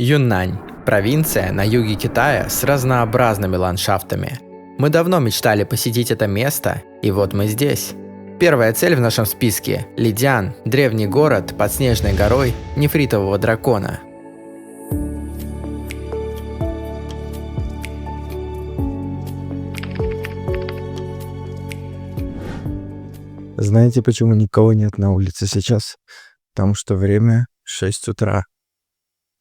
Юннань – провинция на юге Китая с разнообразными ландшафтами. Мы давно мечтали посетить это место, и вот мы здесь. Первая цель в нашем списке – Лидян, древний город под снежной горой нефритового дракона. Знаете, почему никого нет на улице сейчас? Потому что время 6 утра.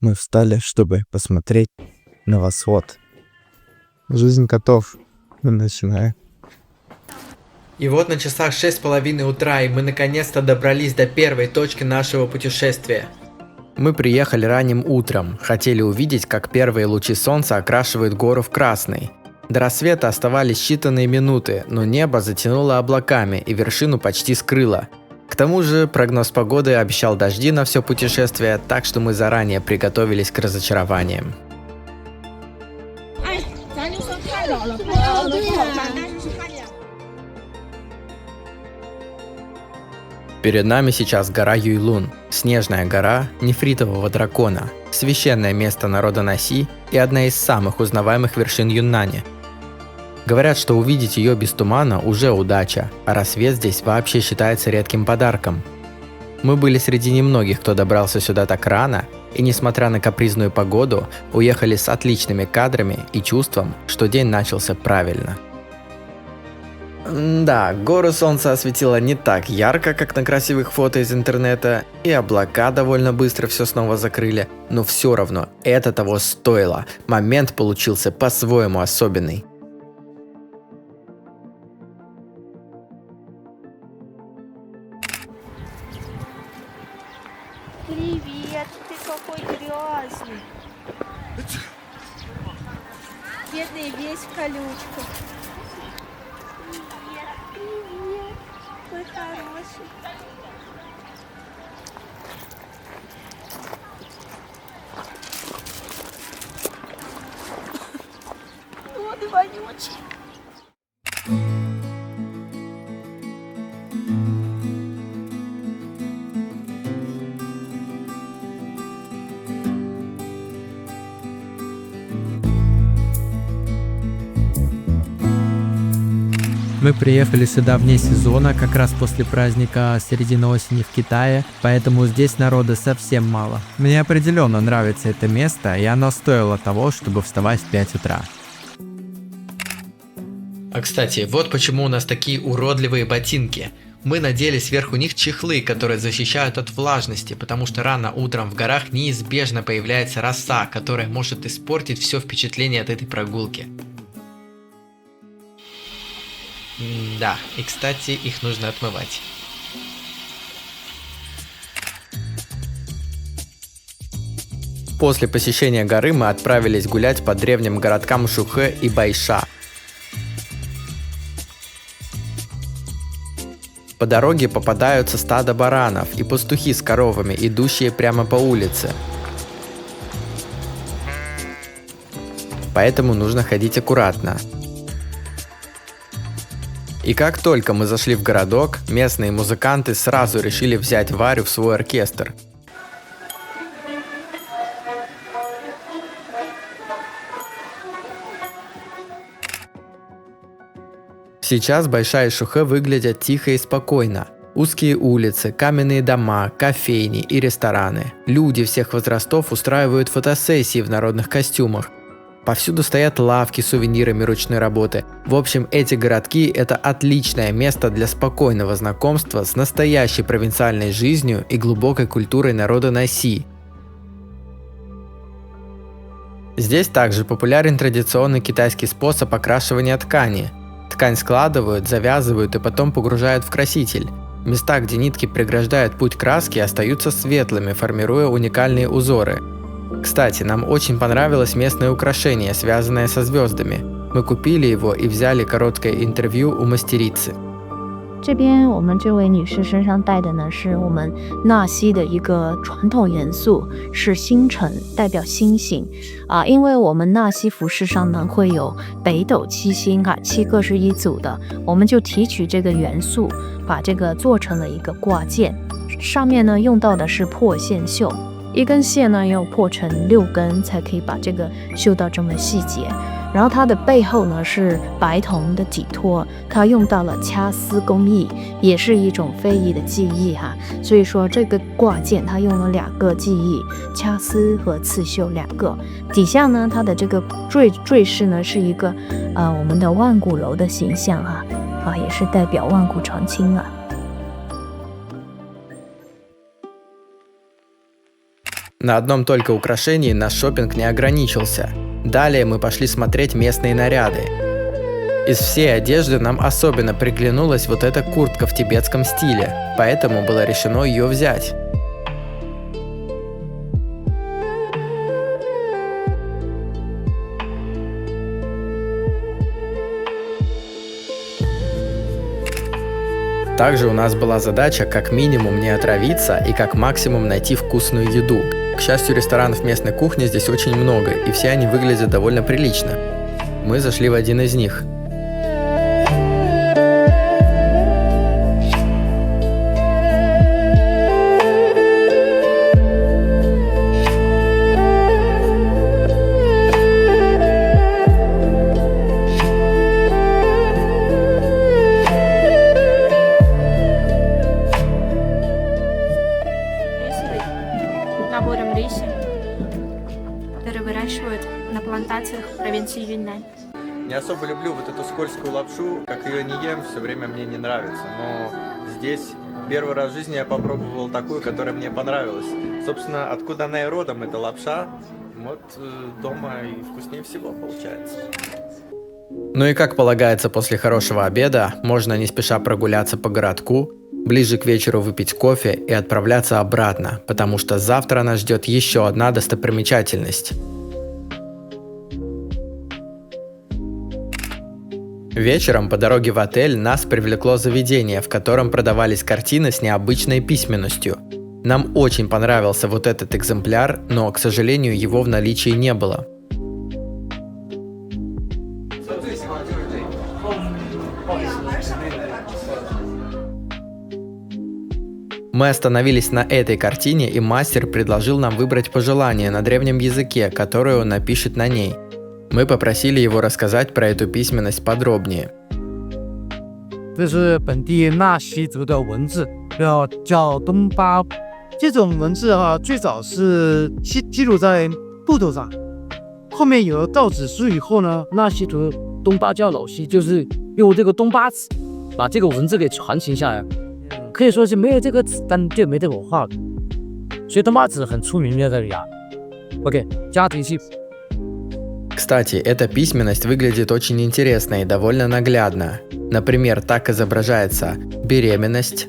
Мы встали, чтобы посмотреть на восход. Жизнь котов. Мы начинаем. И вот на часах 6:30 утра, и мы наконец-то добрались до первой точки нашего путешествия. Мы приехали ранним утром, хотели увидеть, как первые лучи солнца окрашивают гору в красный. До рассвета оставались считанные минуты, но небо затянуло облаками и вершину почти скрыло. К тому же прогноз погоды обещал дожди на все путешествие, так что мы заранее приготовились к разочарованиям. Перед нами сейчас гора Юйлун, снежная гора нефритового дракона, священное место народа Наси и одна из самых узнаваемых вершин Юннани. Говорят, что увидеть ее без тумана уже удача, а рассвет здесь вообще считается редким подарком. Мы были среди немногих, кто добрался сюда так рано, и несмотря на капризную погоду, уехали с отличными кадрами и чувством, что день начался правильно. Да, гору солнце осветило не так ярко, как на красивых фото из интернета, и облака довольно быстро все снова закрыли, но все равно это того стоило. Момент получился по-своему особенный. Привет, ты какой грязный. Бедный весь в колючках. Привет, мой хороший. Вот и вонючий. Мы приехали сюда вне сезона, как раз после праздника середины осени в Китае, поэтому здесь народа совсем мало. Мне определенно нравится это место, и оно стоило того, чтобы вставать в 5 утра. А кстати, вот почему у нас такие уродливые ботинки. Мы надели сверху них чехлы, которые защищают от влажности, потому что рано утром в горах неизбежно появляется роса, которая может испортить все впечатление от этой прогулки. Да, и кстати, их нужно отмывать. После посещения горы мы отправились гулять по древним городкам Шухэ и Байша. По дороге попадаются стадо баранов и пастухи с коровами, идущие прямо по улице. Поэтому нужно ходить аккуратно. И как только мы зашли в городок, местные музыканты сразу решили взять Варю в свой оркестр. Сейчас Байша и Шухэ выглядят тихо и спокойно. Узкие улицы, каменные дома, кофейни и рестораны. Люди всех возрастов устраивают фотосессии в народных костюмах. Повсюду стоят лавки с сувенирами ручной работы. В общем, эти городки – это отличное место для спокойного знакомства с настоящей провинциальной жизнью и глубокой культурой народа Наси. Здесь также популярен традиционный китайский способ окрашивания ткани. Ткань складывают, завязывают и потом погружают в краситель. Места, где нитки преграждают путь краски, остаются светлыми, формируя уникальные узоры. Кстати, нам очень понравилось местное украшение, связанное со звездами. Мы купили его и взяли короткое интервью у мастерицы. 这边我们这位女士身上戴的呢，是我们纳西的一个传统元素，是星辰，代表星星啊。因为我们纳西服饰上呢会有北斗七星啊，7个是一组的，我们就提取这个元素，把这个做成了一个挂件。上面呢用到的是破线绣。一根线呢要破成6根才可以把这个绣到这么细节。然后它的背后呢是白铜的底托，它用到了掐丝工艺，也是一种非遗的技艺哈。所以说这个挂件它用了2个技艺，掐丝和刺绣2个。底下呢它的这个坠饰呢是一个我们的万古楼的形象哈，也是代表万古长青啊。На одном только украшении наш шопинг не ограничился. Далее мы пошли смотреть местные наряды. Из всей одежды нам особенно приглянулась вот эта куртка в тибетском стиле, поэтому было решено ее взять. Также у нас была задача как минимум не отравиться и как максимум найти вкусную еду. К счастью, ресторанов местной кухни здесь очень много, и все они выглядят довольно прилично. Мы зашли в один из них. Набором риса, который выращивают на плантациях в провинции Юньнань. Не особо люблю вот эту скользкую лапшу, как ее не ем, все время мне не нравится. Но здесь первый раз в жизни я попробовал такую, которая мне понравилась. Собственно, откуда она и родом, эта лапша, вот дома и вкуснее всего получается. Ну и как полагается после хорошего обеда, можно не спеша прогуляться по городку, ближе к вечеру выпить кофе и отправляться обратно, потому что завтра нас ждет еще одна достопримечательность. Вечером по дороге в отель нас привлекло заведение, в котором продавались картины с необычной письменностью. Нам очень понравился вот этот экземпляр, но, к сожалению, его в наличии не было. Мы остановились на этой картине, и мастер предложил нам выбрать пожелание на древнем языке, которое он напишет на ней. Мы попросили его рассказать про эту письменность подробнее. 这是本地纳西族的文字，叫东巴。这种文字最早是记录在布头上，后面有了造纸术以后呢，纳西族东巴叫老西，就是用这个东巴纸把这个文字给传承下来。可以说是没有这个纸，但就没这个文化了。所以东巴纸很出名在这里啊。OK， 家庭戏。 Кстати, эта письменность выглядит очень интересно и довольно наглядно. Например, так изображается беременность,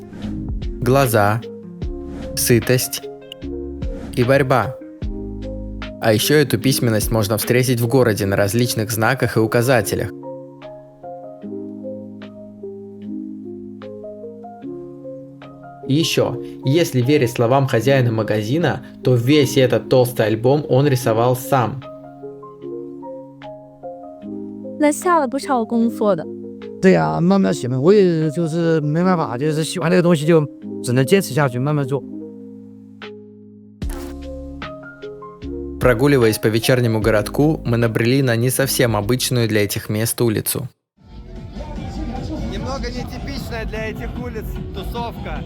глаза, сытость и борьба. А еще эту письменность можно встретить в городе на различных знаках и указателях. И еще, если верить словам хозяина магазина, то весь этот толстый альбом он рисовал сам. 那下了不少功夫的。对呀，慢慢写嘛，我也就是没办法，就是喜欢这个东西就只能坚持下去，慢慢做。 Прогуливаясь по вечернему городку, мы набрели на не совсем обычную для этих мест улицу. Немного нетипичная для этих улиц тусовка.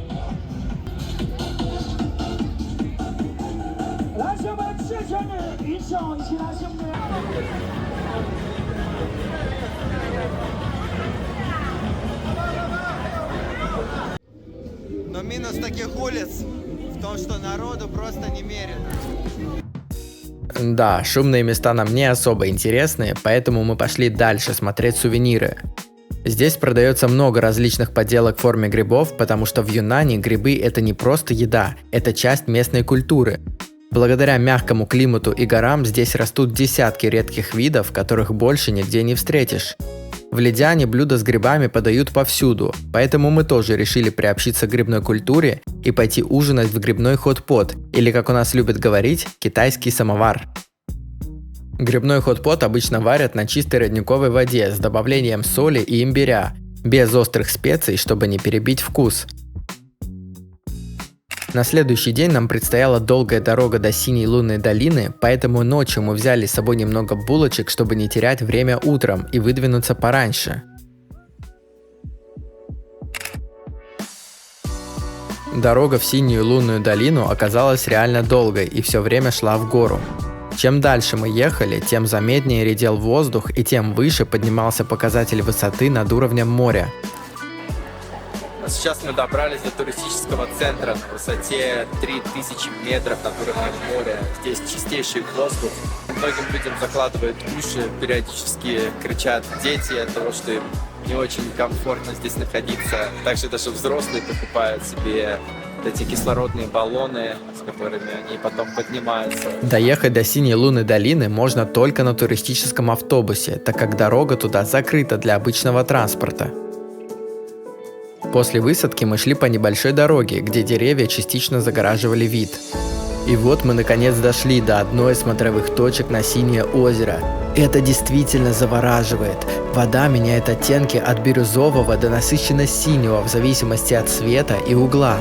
Но минус таких улиц в том, что народу просто немерено. Да, шумные места нам не особо интересны, поэтому мы пошли дальше смотреть сувениры. Здесь продается много различных поделок в форме грибов, потому что в Юннане грибы – это не просто еда, это часть местной культуры. Благодаря мягкому климату и горам здесь растут десятки редких видов, которых больше нигде не встретишь. В Лидяне блюда с грибами подают повсюду, поэтому мы тоже решили приобщиться к грибной культуре и пойти ужинать в грибной хот-пот, или, как у нас любят говорить, китайский самовар. Грибной хот-пот обычно варят на чистой родниковой воде с добавлением соли и имбиря, без острых специй, чтобы не перебить вкус. На следующий день нам предстояла долгая дорога до Синей лунной долины, поэтому ночью мы взяли с собой немного булочек, чтобы не терять время утром и выдвинуться пораньше. Дорога в Синюю лунную долину оказалась реально долгой и все время шла в гору. Чем дальше мы ехали, тем заметнее редел воздух и тем выше поднимался показатель высоты над уровнем моря. Сейчас мы добрались до туристического центра на высоте 3000 метров над уровнем моря. Здесь чистейший воздух. Многим людям закладывают уши, периодически кричат дети от того, что им не очень комфортно здесь находиться. Также даже взрослые покупают себе эти кислородные баллоны, с которыми они потом поднимаются. Доехать до Синей лунной долины можно только на туристическом автобусе, так как дорога туда закрыта для обычного транспорта. После высадки мы шли по небольшой дороге, где деревья частично загораживали вид. И вот мы наконец дошли до одной из смотровых точек на Синее озеро. Это действительно завораживает. Вода меняет оттенки от бирюзового до насыщенно-синего в зависимости от цвета и угла.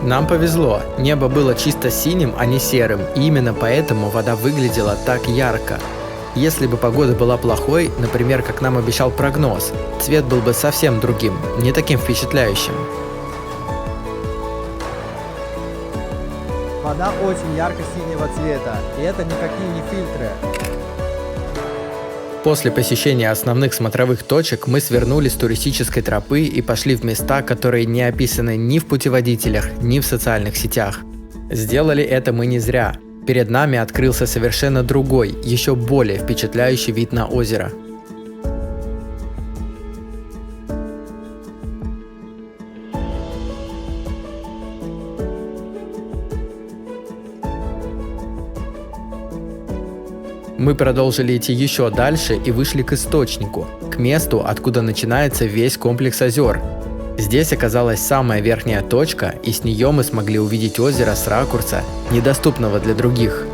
Нам повезло, небо было чисто синим, а не серым, и именно поэтому вода выглядела так ярко. Если бы погода была плохой, например, как нам обещал прогноз, цвет был бы совсем другим, не таким впечатляющим. Вода очень ярко-синего цвета, и это никакие не фильтры. После посещения основных смотровых точек мы свернули с туристической тропы и пошли в места, которые не описаны ни в путеводителях, ни в социальных сетях. Сделали это мы не зря. Перед нами открылся совершенно другой, еще более впечатляющий вид на озеро. Мы продолжили идти еще дальше и вышли к источнику, к месту, откуда начинается весь комплекс озер. Здесь оказалась самая верхняя точка, и с нее мы смогли увидеть озеро с ракурса, недоступного для других.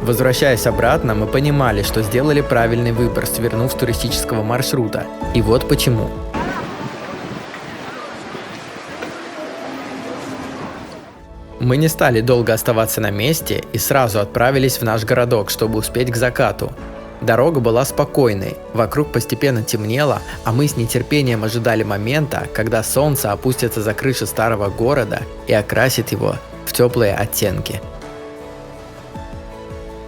Возвращаясь обратно, мы понимали, что сделали правильный выбор, свернув с туристического маршрута. И вот почему. Мы не стали долго оставаться на месте и сразу отправились в наш городок, чтобы успеть к закату. Дорога была спокойной, вокруг постепенно темнело, а мы с нетерпением ожидали момента, когда солнце опустится за крыши старого города и окрасит его в теплые оттенки.